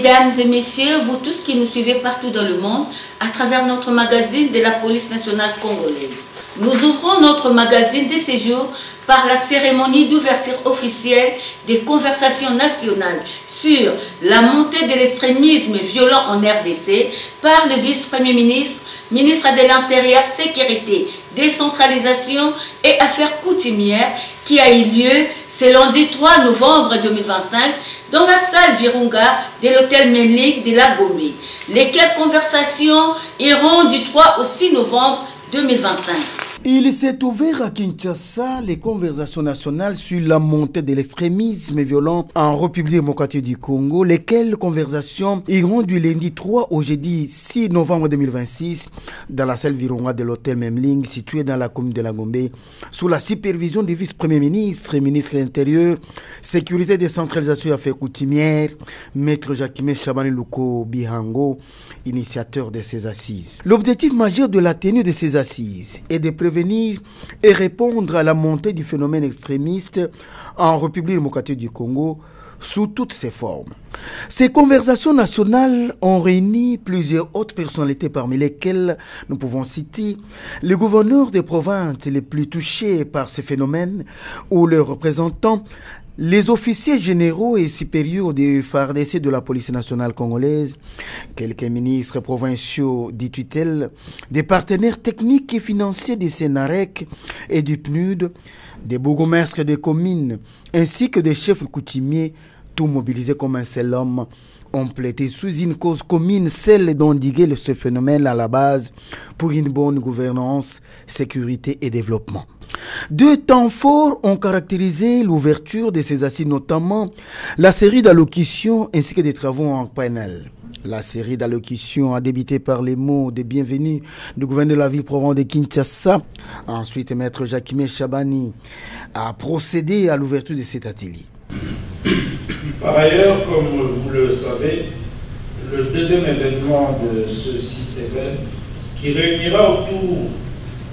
Mesdames et messieurs, vous tous qui nous suivez partout dans le monde, à travers notre magazine de la police nationale congolaise. Nous ouvrons notre magazine de ce jour par la cérémonie d'ouverture officielle des conversations nationales sur la montée de l'extrémisme violent en RDC par le vice-premier ministre, ministre de l'Intérieur, Sécurité, Décentralisation et Affaires coutumières qui a eu lieu ce lundi 3 novembre 2025 dans la salle Virunga de l'hôtel Memling de la Gombe. Lesquelles conversations iront du 3 au 6 novembre 2025. Il s'est ouvert à Kinshasa les conversations nationales sur la montée de l'extrémisme violent en République démocratique du Congo, lesquelles conversations iront du lundi 3 au jeudi 6 novembre 2026 dans la salle Virunga de l'hôtel Memling située dans la commune de la Gombe, sous la supervision du vice-premier ministre et ministre de l'Intérieur, Sécurité, Décentralisation et Affaires coutumières, Maître Jacquemin Chabani Luko Bihango, initiateur de ces assises. L'objectif majeur de la tenue de ces assises est de prévenir et répondre à la montée du phénomène extrémiste en République démocratique du Congo sous toutes ses formes. Ces conversations nationales ont réuni plusieurs autres personnalités parmi lesquelles nous pouvons citer les gouverneurs des provinces les plus touchés par ce phénomène ou leurs représentants, les officiers généraux et supérieurs des FARDC de la police nationale congolaise, quelques ministres provinciaux dit tutelle, des partenaires techniques et financiers du Sénarec et du PNUD, des bourgmestres des communes, ainsi que des chefs coutumiers, tout mobilisés comme un seul homme, ont plaidé sous une cause commune, celle d'endiguer ce phénomène à la base pour une bonne gouvernance, sécurité et développement. Deux temps forts ont caractérisé l'ouverture de ces assises, notamment la série d'allocutions ainsi que des travaux en panel. La série d'allocutions a débuté par les mots de bienvenue du gouverneur de la ville province de Kinshasa. Ensuite, Maître Jacquemin Chabani a procédé à l'ouverture de cet atelier. Par ailleurs, comme vous le savez, le deuxième événement de ce site événement qui réunira autour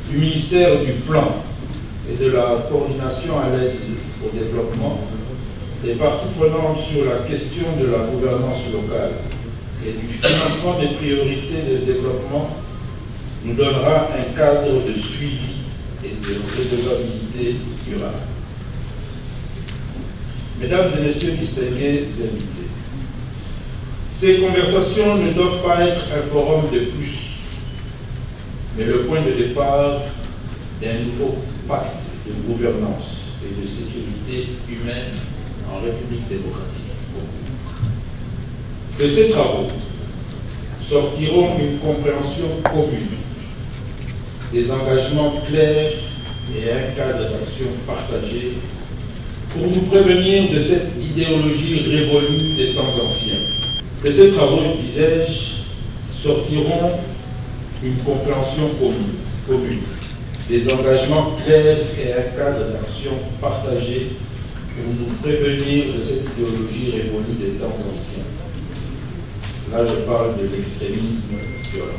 du ministère du Plan et de la coordination à l'aide au développement des parties prenantes sur la question de la gouvernance locale et du financement des priorités de développement nous donnera un cadre de suivi et de redevabilité durable. Mesdames et messieurs, distingués invités, ces conversations ne doivent pas être un forum de plus, mais le point de départ d'un nouveau pacte de gouvernance et de sécurité humaine en République démocratique. De ces travaux sortiront une compréhension commune, des engagements clairs et un cadre d'action partagé pour nous prévenir de cette idéologie révolue des temps anciens. De ces travaux, disais-je, sortiront une compréhension commune, des engagements clairs et un cadre d'action partagé pour nous prévenir de cette idéologie révolue des temps anciens. Là, je parle de l'extrémisme violent.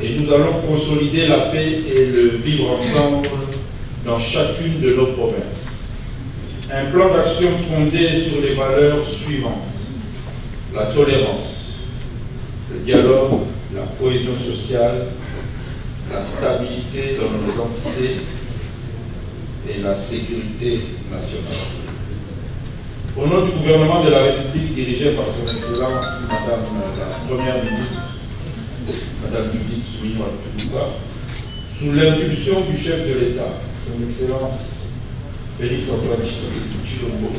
Et nous allons consolider la paix et le vivre ensemble dans chacune de nos provinces. Un plan d'action fondé sur les valeurs suivantes: la tolérance, le dialogue, la cohésion sociale, la stabilité dans nos entités et la sécurité nationale. Au nom du gouvernement de la République dirigé par son Excellence Madame la Première ministre, Madame Judith Suminwa, sous l'impulsion du chef de l'État, son Excellence Félix Antoine Tshisekedi Tshilombo,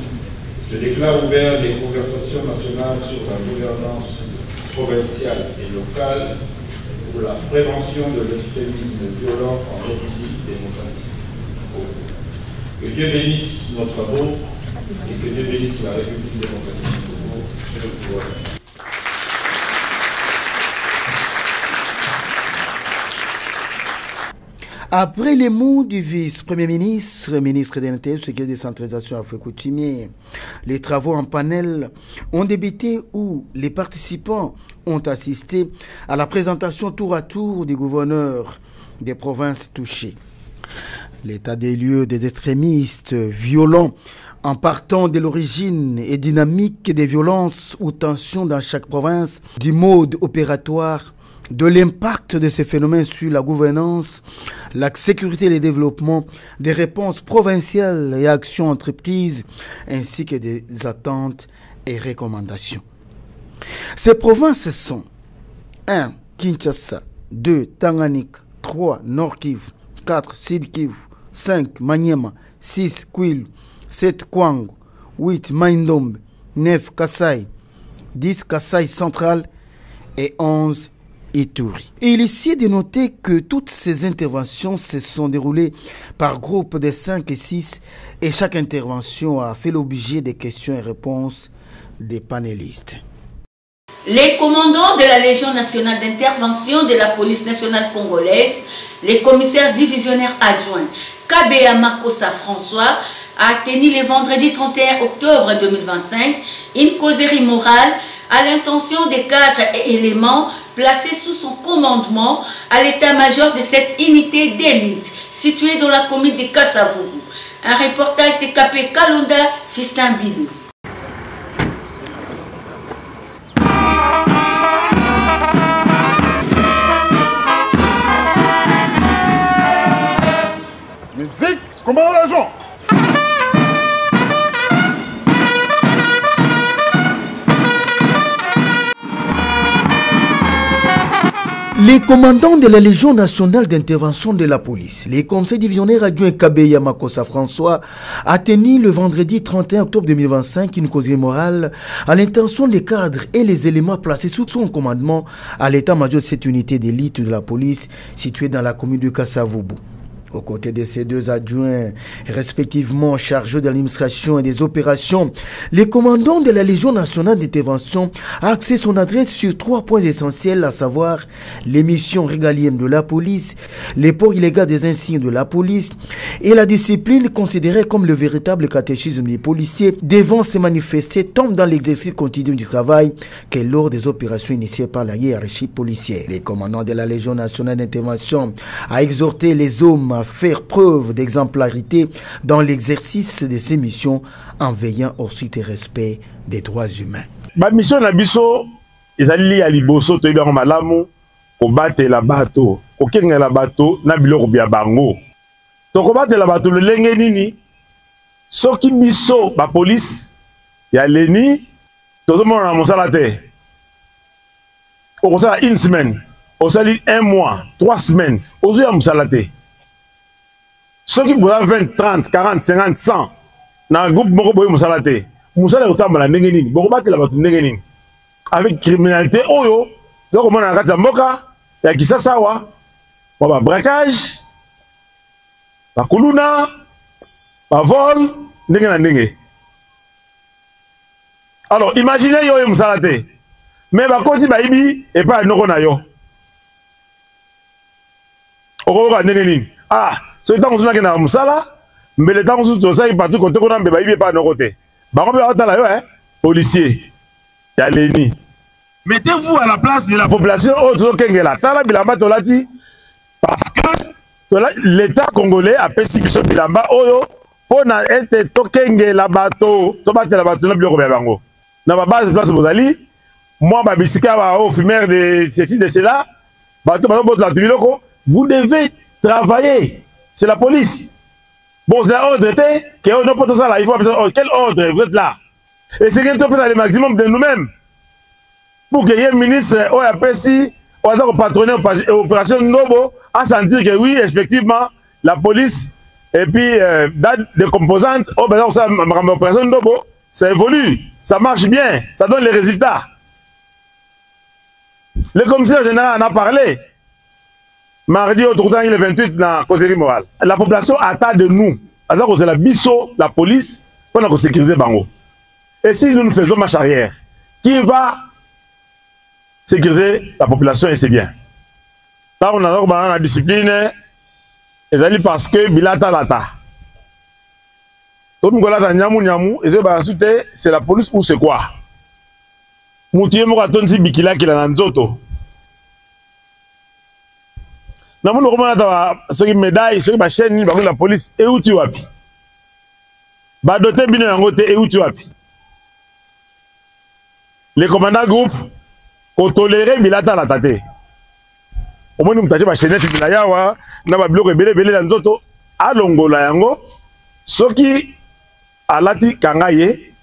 je déclare ouvert les conversations nationales sur la gouvernance provinciale et locale pour la prévention de l'extrémisme violent en République démocratique du Congo. Que Dieu bénisse nos travaux et que Dieu bénisse la République démocratique du Congo. Je vous remercie. Après les mots du vice-premier ministre, ministre de l'Intérieur, Sécurité, Décentralisation et Affaires coutumières, les travaux en panel ont débuté où les participants ont assisté à la présentation tour à tour du gouverneur des provinces touchées. L'état des lieux des extrémistes violents En partant de l'origine et dynamique des violences ou tensions dans chaque province, du mode opératoire, de l'impact de ces phénomènes sur la gouvernance, la sécurité et le développement, des réponses provinciales et actions entreprises, ainsi que des attentes et recommandations. Ces provinces sont 1. Kinshasa, 2. Tanganyika, 3. Nord Kivu, 4. Sud Kivu, 5. Maniema, 6. Kwilu, 7. Kwango, 8. Maindombe, 9. Kasai, 10. Kasai central et 11. Ituri. Il est ici de noter que toutes ces interventions se sont déroulées par groupe de 5 et 6 et chaque intervention a fait l'objet des questions et réponses des panélistes. Les commandants de la Légion nationale d'intervention de la police nationale congolaise, les commissaires divisionnaires adjoints Kabea Makossa François, a tenu le vendredi 31 octobre 2025 une causerie morale à l'intention des cadres et éléments placés sous son commandement à l'état-major de cette unité d'élite située dans la commune de Kasavubu. Un reportage de Capé Kalonda, Fistin Bilou. Musique, comment l'agent? Les commandants de la Légion nationale d'intervention de la police, les conseils divisionnaires adjoints Kabea Makossa François, a tenu le vendredi 31 octobre 2025 une causerie morale à l'intention des cadres et les éléments placés sous son commandement à l'état-major de cette unité d'élite de la police située dans la commune de Kasavubu. Aux côtés de ces deux adjoints, respectivement chargés de l'administration et des opérations, les commandants de la Légion nationale d'intervention a axé son adresse sur 3 points essentiels, à savoir les missions régaliennes de la police, les ports illégaux des insignes de la police et la discipline considérée comme le véritable catéchisme des policiers devant se manifester tant dans l'exercice continu du travail que lors des opérations initiées par la hiérarchie policière. Les commandants de la Légion nationale d'intervention a exhorté les hommes à faire preuve d'exemplarité dans l'exercice de ces missions en veillant au strict respect des droits humains. Ma mission na biso ezali ya liboso to ibango malamu ko batela bato ko kengela bato na biloko bya bango to ko batela bato lolenge nini soki biso ba police ya leni to mona na mosala te o ko sala une semaine o sali 1 mois 3 semaines o zo ya mosala te. Ceux qui boivent 20, 30, 40, 50, 100, dans un groupe, Moussala Otamba, avec criminalité, Oyo, donc on a un Moka, il y a qui s'assawa, braquage, la Kuluna, la vol, n'engé. Alors, imaginez Yo Moussalate, mais par contre, Baïbi et pas Nokonayo. Oroga Nenelin. Ah! Ce temps où on a un moussala, mais le temps où on a un parti qu'on a un bébé pas de côté. Policier, il y a l'ennemi. Mettez-vous à la place de la population parce que l'État congolais a fait si bishop bilamba oyo pour na être tokenge la bateau, to battre la bateau na biloko ya bango. Na ba base place bozali, moi ba bisika ba fumer de ceci de cela, bateau la biloko, vous devez travailler. C'est la police. Bon, c'est l'ordre, il faut quel ordre vous êtes là. Et c'est qu'il faut faire le maximum de nous-mêmes. Pour qu'il y ait un ministre, ou un PSI, ou un patronné opération Nobo, à sentir que oui, effectivement, la police, et puis, des composantes, opération Nobo, ça évolue, ça marche bien, ça donne les résultats. Le commissaire général en a parlé. Mardi au tournant il est 28 dans la causerie morale. La population attend de nous. C'est la biso, la police, pour sécuriser Bango. Et si nous faisons marche arrière, qui va sécuriser la population et c'est bien. Là on a la discipline, et parce que bilata lata. Tout le monde c'est la police ou c'est quoi? Moutier Mouratonsi Bikila qui l'a nzoto. Na munu komana ta soki médaille soki ba chaîne ni ba la police et où tu wapi badote bino yango te euti wapi. Les commandants groupe kotolérer bilata la tate. Au moins nous mutaje ba chenette bilayawa na ba bloc ebele na nzoto alongola yango soki alati kangaye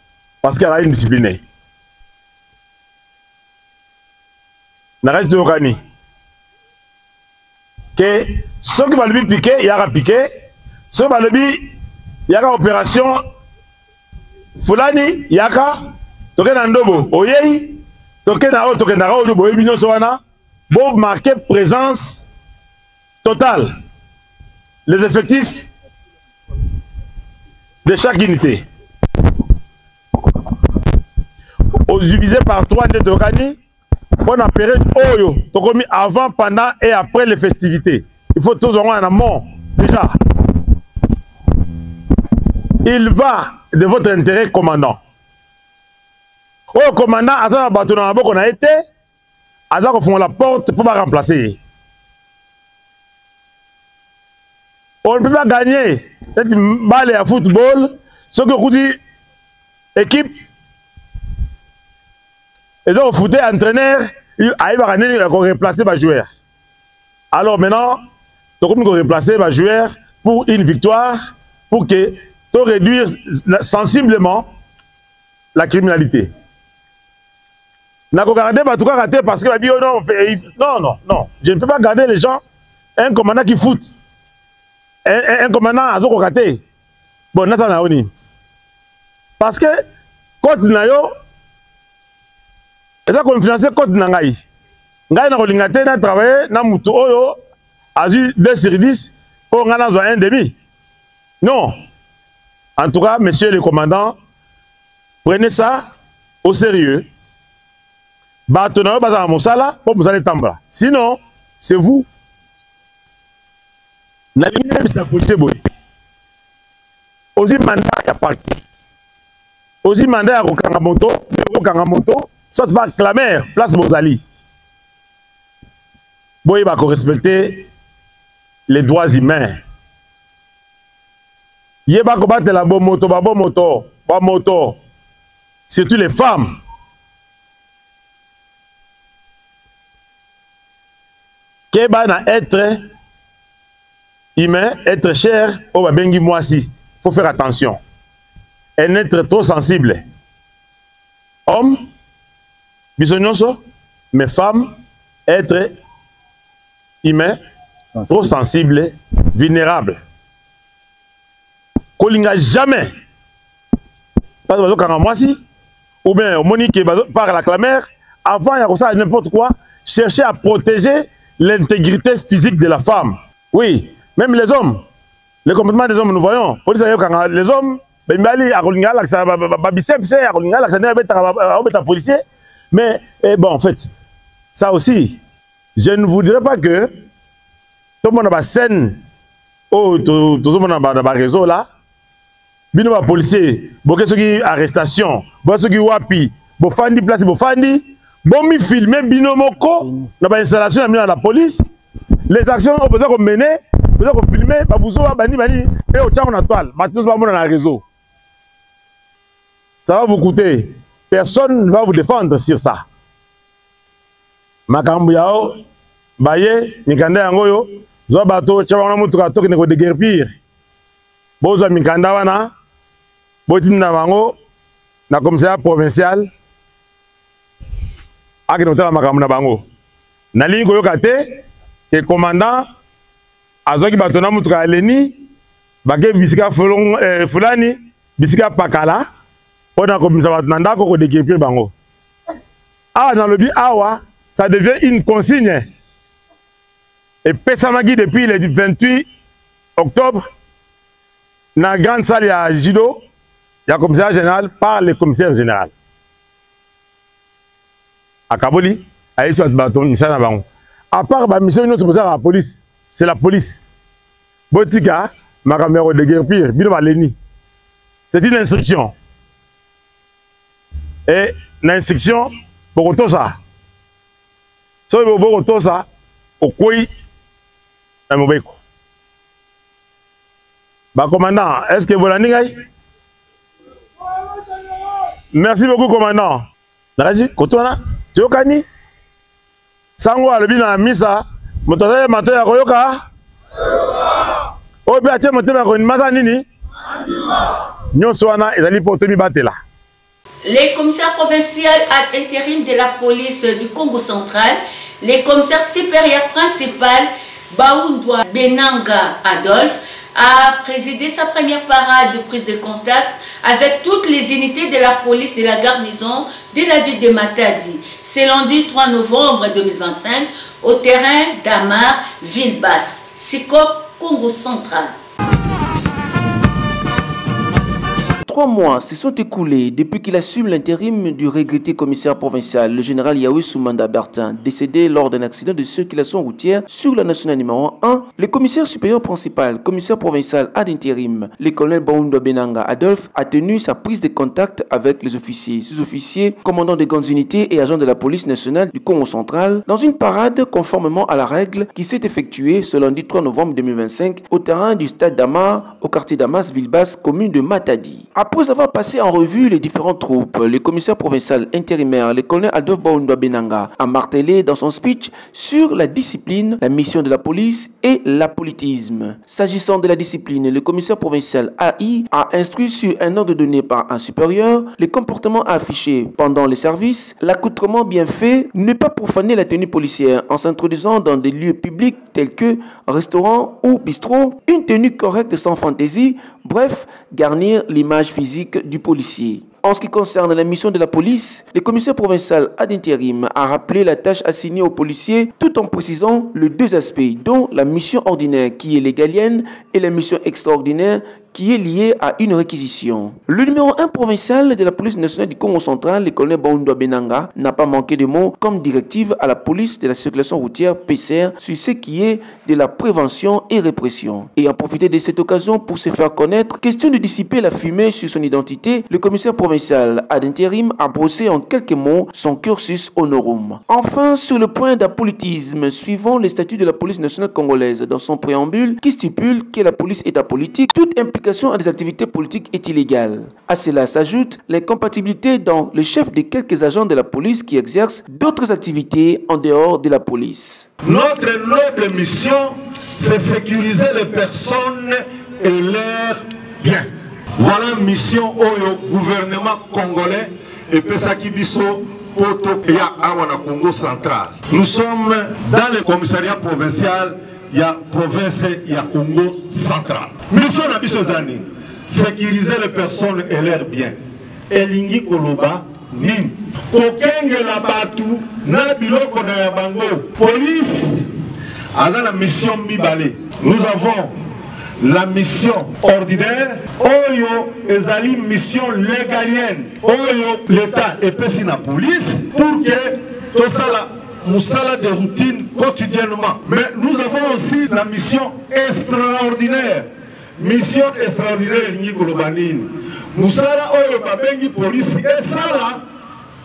parce qu'elle a une discipline. Na reste de okani. Que soki balobi piqué yaka piqué, soki balobi yaka opération fulani yaka toke na ndobo oyei toke na o toke na o boyebi nyonso wana bo marquer présence totale les effectifs de chaque unité divisé par 3 de Tokani pour la période oyo tokomi avant, pendant et après les festivités. Il faut tous avoir un amont déjà. Il va de votre intérêt, commandant. Oh, commandant, Azan Batou dans la boue qu'on a été, Azan font la porte pour pas remplacer. On ne peut pas gagner cette balle à football, ce que vous dites, équipe, et donc foot entraîneur, il va remplacer les joueurs. Alors maintenant, tu peux remplacer les joueurs pour une victoire, pour que tu réduire sensiblement la criminalité. N'a pas gardé parce que non, je ne peux pas garder les gens, un commandant qui fout, un commandant à Zoko raté. Bon, parce que quand tu as et ça comme financer code nangai ngai na kolingate na travailler na mutu oyo azu 2 sur 10 pour ngana zo 1,5. Non, en tout cas monsieur le commandant, prenez ça au sérieux. Bato na baza mosala pour vous allez tamba, sinon c'est vous na ligne de policier boy aussi mandat ya parti aussi mandat ya kokanga moto soit par clamer place Bozali. Boy va respecter les droits humains. Yé va combattre la bonne moto, surtout les femmes. Qui va être humain, être cher, au babengi moi si. Faut faire attention. Et n'être trop sensible. Homme, bisognoso, mais femmes, être humain, trop sensible, vulnérable. Kolinga jamais. Pas de moi si, ou bien Monique par la clamère, avant il y a ça n'importe quoi, chercher à protéger l'intégrité physique de la femme. Oui, même les hommes, le comportement des hommes, nous voyons. Les hommes, policier. Mais bon, en fait, ça aussi, je ne voudrais pas que tout le monde a une scène, tout le monde a un réseau là, bino ba policier, boke soki arrestation, boke soki wapi, bo fandi place bo fandi, bo mi filmer bino moko na ba installation ya la police, les actions on besoin qu'on mener, besoin qu'on filmer, ba buzo ba bani et au tchao na toile, ba tous ba mona na réseau. Ça va vous coûter. Personne ne va vous défendre sur ça. Makambu yao, baye, mikanda yangoyo, zo bato, chawana mutuka toki neko déguerpir. Bozo mikanda wana, botinda bango, na commissariat provincial, aki notala makambu na bango. Nali koyo kate, ke commandant, azoki bato na mutuka aleni, bake bisika fulani, bisika pakala, ah, dans le but, ça devient une consigne. Et Pessamagi, depuis le 28 octobre, dans la grande salle, il y a Jido, il y a le commissaire général par le commissaire général. À Kaboli, à part la mission, c'est la police. C'est la police. Botika, ma caméra de guerre pire, c'est une instruction. Et l'instruction pour tout ça. Si vous voulez tout ça, au quoi est mauvais. Bah commandant, est-ce que vous l'avez? Merci beaucoup, commandant. Vas-y, Kotona, tu es Kani? Sango alobi na misa, motoza mato ya koyoka. Obi atie motema ko masa nini? Nyonso wana ezali poto mi batela. Les commissaires provinciaux à intérim de la police du Congo central, les commissaires supérieurs principal Baoundwa Benanga Adolphe a présidé sa première parade de prise de contact avec toutes les unités de la police de la garnison de la ville de Matadi. C'est lundi 3 novembre 2025 au terrain d'Amar, ville basse, Sikop, Congo central. 3 mois se sont écoulés depuis qu'il assume l'intérim du regretté commissaire provincial, le général Yaoui Soumanda Bertin, décédé lors d'un accident de circulation routière sur la nationale numéro 1. Le commissaire supérieur principal, commissaire provincial ad intérim, le colonel Baoundwa Benanga Adolphe, a tenu sa prise de contact avec les officiers, sous-officiers, commandants des grandes unités et agents de la police nationale du Congo central dans une parade conformément à la règle qui s'est effectuée ce lundi 3 novembre 2025 au terrain du stade d'Amar, au quartier d'Amas, ville basse, commune de Matadi. Après avoir passé en revue les différentes troupes, le commissaire provincial intérimaire, le colonel Adolphe Baoundwa Benanga, a martelé dans son speech sur la discipline, la mission de la police et l'apolitisme. S'agissant de la discipline, le commissaire provincial AI a instruit sur un ordre donné par un supérieur les comportements à afficher pendant les services, l'accoutrement bien fait, ne pas profaner la tenue policière en s'introduisant dans des lieux publics tels que restaurants ou bistrots, une tenue correcte sans fantaisie, bref, garnir l'image physique du policier. En ce qui concerne la mission de la police, le commissaire provincial ad intérim a rappelé la tâche assignée aux policiers tout en précisant les 2 aspects, dont la mission ordinaire qui est légalienne et la mission extraordinaire qui est liée à une réquisition. Le numéro 1 provincial de la police nationale du Congo central, le colonel Baoundwa Benanga, n'a pas manqué de mots comme directive à la police de la circulation routière PCR sur ce qui est de la prévention et répression. Et en profiter de cette occasion pour se faire connaître, question de dissiper la fumée sur son identité, le commissaire provincial ad intérim a brossé en quelques mots son cursus honorum. Enfin, sur le point d'apolitisme, suivant les statuts de la police nationale congolaise dans son préambule qui stipule que la police est apolitique, toute implication à des activités politiques est illégale. À cela s'ajoute l'incompatibilité dans le chef de quelques agents de la police qui exercent d'autres activités en dehors de la police. Notre noble mission, c'est sécuriser les personnes et leurs biens. Voilà une mission au gouvernement congolais et Pesaki Biso Poto ya Awana Congo central. Nous sommes dans le commissariat provincial. Il y a province, il y a Congo central. Mission na biso zani, sécuriser les personnes et leurs biens. Elingi koloba nin. Kokenge la batu na biloko na bango. Police a la mission mibale. Nous avons la mission ordinaire, oyo ezali mission légalienne. Oyo l'État epesi na police pour que tout ça là Moussala de routine quotidiennement. Mais nous avons aussi la mission extraordinaire. Mission extraordinaire Lingi Kolobanine. Moussala oyo babengi police et ça là,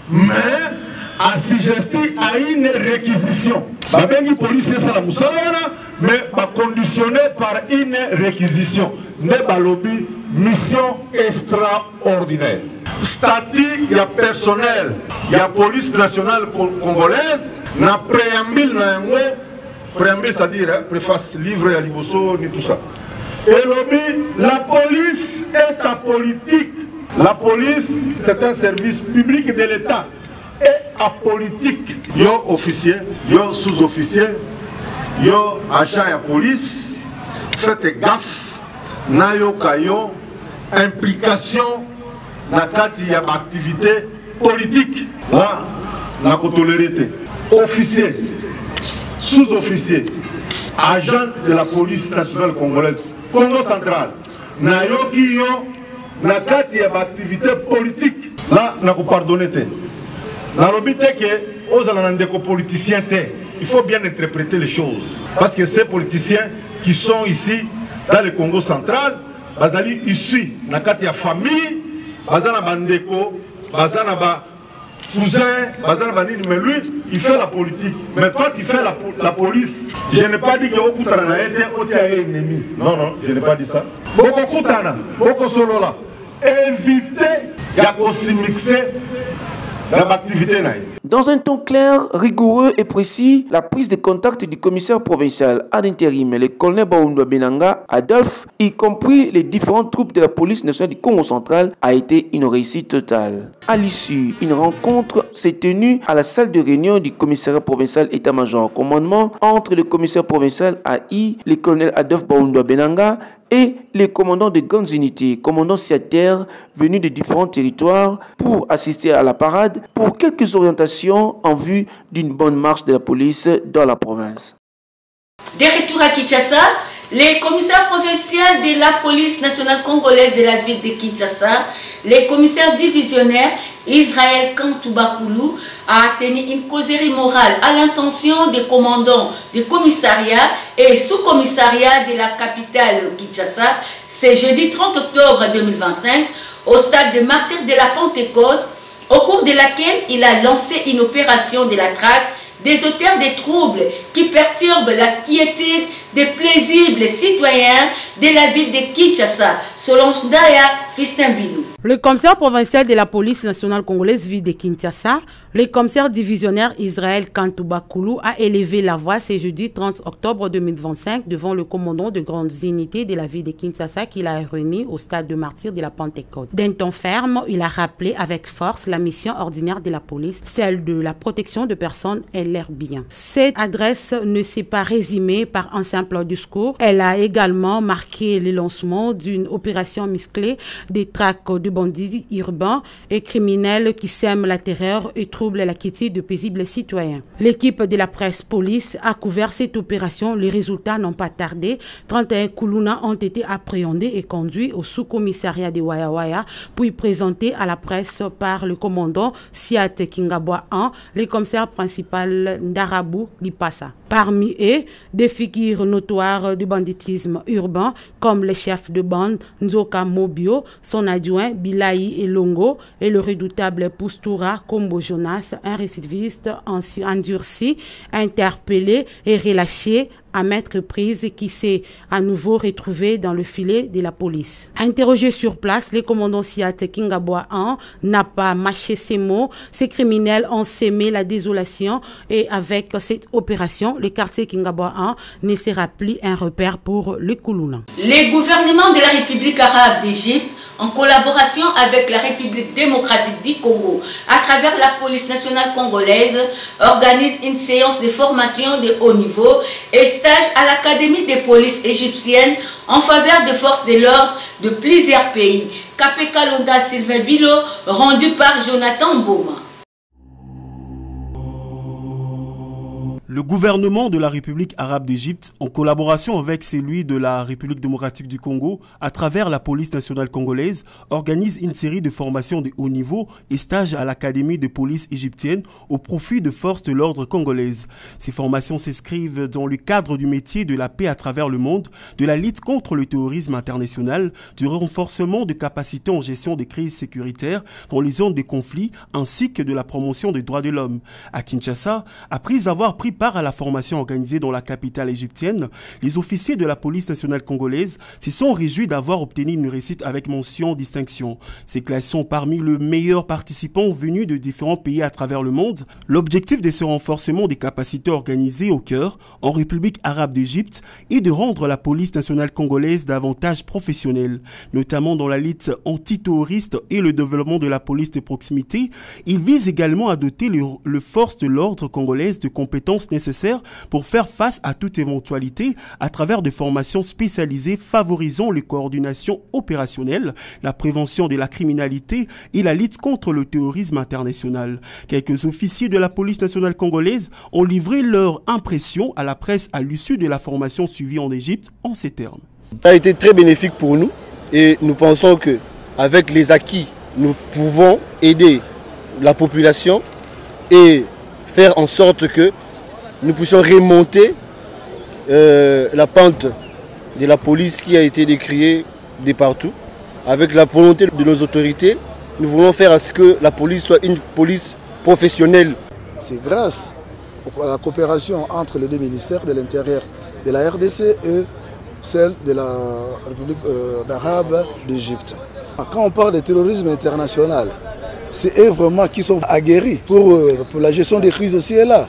mais assujetti à une réquisition. Babengi police et ça la Moussala, mais conditionné par une réquisition. Ne balobi mission extraordinaire. Statut, il y a personnel, il y a police nationale congolaise, na préambule, préambule c'est-à-dire préface, livre, il y a liboso, ni tout ça. Et la police est apolitique. La police, c'est un service public de l'État. Et apolitique. Yo officier, yo sous-officier, yo agent de police, faites gaffe, na yo kayo, implication, na kati ya activité politique. Là, na kotolerité. Officier, sous-officier, agent de la police nationale congolaise, Congo central, na yo kiyo, na kati ya activité politique. Là, na ko pardonner te. Na lobité que aux alandeko politiciens te. Il faut bien interpréter les choses. Parce que ces politiciens qui sont ici dans le Congo central, bazali issus na kati ya famille, bazana bandeko, bazana ba cousin, bazana banini, mais lui, il fait la politique. Mais toi, tu fais la police. Je n'ai pas dit que Okutana n'a été ennemi. Non, non, je n'ai pas dit ça. Boko Kutana, Boko Solola. Évitez ya kosimixer dans l'activité. Dans un ton clair, rigoureux et précis, la prise de contact du commissaire provincial à l'intérim, le colonel Baoundwa Benanga Adolphe, y compris les différentes troupes de la police nationale du Congo central, a été une réussite totale. À l'issue, une rencontre s'est tenue à la salle de réunion du commissariat provincial état-major commandement entre le commissaire provincial AI, le colonel Adolphe Baoundwa Benanga et les commandants de grandes unités, commandants signataires venus de différents territoires pour assister à la parade pour quelques orientations en vue d'une bonne marche de la police dans la province. De retour à Kinshasa, les commissaires provinciaux de la police nationale congolaise de la ville de Kinshasa, les commissaires divisionnaires Israël Kantoubakoulou a tenu une causerie morale à l'intention des commandants des commissariats et sous-commissariats de la capitale Kinshasa, c'est jeudi 30 octobre 2025 au stade de Martyrs de la Pentecôte, au cours de laquelle il a lancé une opération de la traque des auteurs des troubles qui perturbent la quiétude des paisibles citoyens de la ville de Kinshasa, selon Ndaya Fistin-Bilou. Le commissaire provincial de la police nationale congolaise ville de Kinshasa, le commissaire divisionnaire Israël Kantoubakoulou a élevé la voix ce jeudi 30 octobre 2025 devant le commandant de grandes unités de la ville de Kinshasa qu'il a réuni au stade de Martyrs de la Pentecôte. D'un ton ferme, il a rappelé avec force la mission ordinaire de la police, celle de la protection de personnes et leurs biens. Cette adresse ne s'est pas résumée par un simple discours. Elle a également marqué le lancement d'une opération musclée des traques de bandits urbains et criminels qui sèment la terreur et troublent la quiétude de paisibles citoyens. L'équipe de la presse police a couvert cette opération. Les résultats n'ont pas tardé. 31 Koulouna ont été appréhendés et conduits au sous-commissariat de Waya puis présentés à la presse par le commandant Siat Kingabwa 1, le commissaire principal Ndarabou Lipasa. Parmi eux, des figures notoires du banditisme urbain comme le chef de bande Nzoka Mobio, son adjoint Bilaï Elongo et le redoutable Poustura Kombo Jonas, un récidiviste endurci, interpellé et relâché à maintes reprises qui s'est à nouveau retrouvé dans le filet de la police. Interrogé sur place, le commandant Siat Kingabwa 1 n'a pas mâché ses mots. Ces criminels ont sémé la désolation et avec cette opération, le quartier Kingabwa 1 ne sera plus un repère pour les Koulouna. Les gouvernements de la République arabe d'Égypte, en collaboration avec la République démocratique du Congo, à travers la police nationale congolaise, organise une séance de formation de haut niveau et stage à l'Académie des polices égyptiennes en faveur des forces de l'ordre de plusieurs pays. Capé Kalonda Sylvain Bilo, rendu par Jonathan Mboma. Le gouvernement de la République arabe d'Égypte, en collaboration avec celui de la République démocratique du Congo, à travers la police nationale congolaise, organise une série de formations de haut niveau et stages à l'Académie de police égyptienne au profit de forces de l'ordre congolaises. Ces formations s'inscrivent dans le cadre du métier de la paix à travers le monde, de la lutte contre le terrorisme international, du renforcement de capacités en gestion des crises sécuritaires dans les zones de conflit, ainsi que de la promotion des droits de l'homme. À Kinshasa, après avoir pris part à la formation organisée dans la capitale égyptienne, les officiers de la police nationale congolaise se sont réjouis d'avoir obtenu une réussite avec mention distinction. Ces classes sont parmi les meilleurs participants venus de différents pays à travers le monde. L'objectif de ce renforcement des capacités organisées au cœur, en République arabe d'Égypte, est de rendre la police nationale congolaise davantage professionnelle, notamment dans la lutte antiterroriste et le développement de la police de proximité. Il vise également à doter les forces de l'ordre congolaises de compétences nécessaires pour faire face à toute éventualité à travers des formations spécialisées favorisant les coordinations opérationnelles, la prévention de la criminalité et la lutte contre le terrorisme international. Quelques officiers de la police nationale congolaise ont livré leur impression à la presse à l'issue de la formation suivie en Égypte en ces termes. Ça a été très bénéfique pour nous et nous pensons que avec les acquis, nous pouvons aider la population et faire en sorte que nous puissions remonter la pente de la police qui a été décriée de partout. Avec la volonté de nos autorités, nous voulons faire à ce que la police soit une police professionnelle. C'est grâce à la coopération entre les deux ministères de l'Intérieur de la RDC et celle de la République arabe d'Égypte. Quand on parle de terrorisme international, c'est eux vraiment qui sont aguerris pour la gestion des crises aussi et là.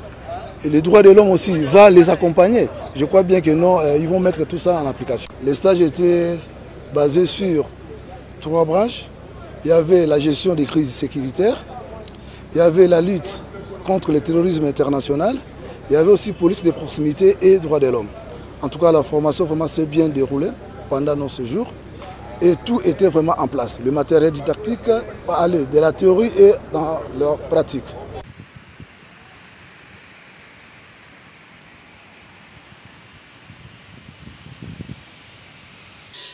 Et les droits de l'homme aussi va les accompagner. Je crois bien que non, ils vont mettre tout ça en application. Les stages étaient basés sur 3 branches. Il y avait la gestion des crises sécuritaires, il y avait la lutte contre le terrorisme international, il y avait aussi politique de proximité et droits de l'homme. En tout cas, la formation vraiment s'est bien déroulée pendant nos séjours et tout était vraiment en place. Le matériel didactique va aller de la théorie et dans leur pratique.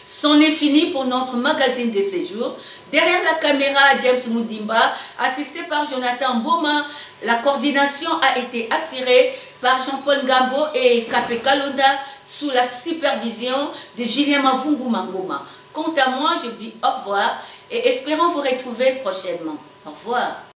C'en est fini pour notre magazine de séjour. Derrière la caméra, James Moudimba, assisté par Jonathan Boma. La coordination a été assurée par Jean-Paul Gambo et Kapé Kalonda sous la supervision de Julien Mavungu Mangoma. Quant à moi, je vous dis au revoir et espérons vous retrouver prochainement. Au revoir.